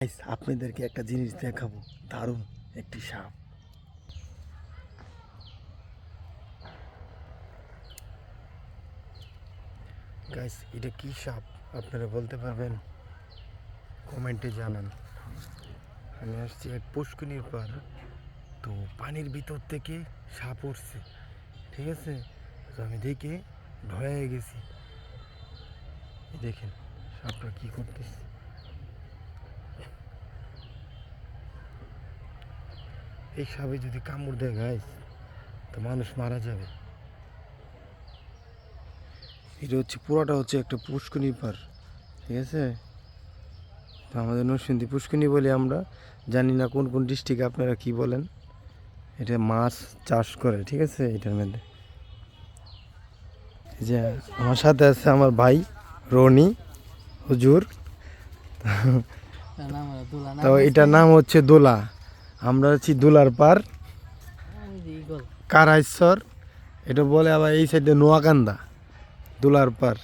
Guys আপনাদেরকে একটা জিনিস দেখাবো, দারুণ একটি সাপ। গাইস এটা কি সাপ আপনারা বলতে পারবেন? কমেন্টে জানান। আমি আসছি এক পুষ্করিণীর পার, তো পানির ভিতর থেকে সাপ উঠছে, ঠিক আছে? তো আমি দেখে ভয় হয়ে গেছি। দেখেন সাপটা কি করতেছে। এই সাপে যদি কামড় দেয় গাইস, তো মানুষ মারা যাবে। এটা হচ্ছে পুরোটা হচ্ছে একটা পুষ্করিণীর পার, ঠিক আছে? তো আমাদের নরসিংদী পুষ্করিণী বলি আমরা, জানি না কোন কোন ডিস্ট্রিক্টে আপনারা কি বলেন। এটা মাছ চাষ করে, ঠিক আছে? এটার মধ্যে এই যে আমার সাথে আছে আমার ভাই রনি হুজুর। তো এটার নাম হচ্ছে দোলা। আমরা হচ্ছি দোলার পার, কারাইশ্বর এটা বলে, আবার এই সাইডে নোয়াকান্দা, দোলার পার।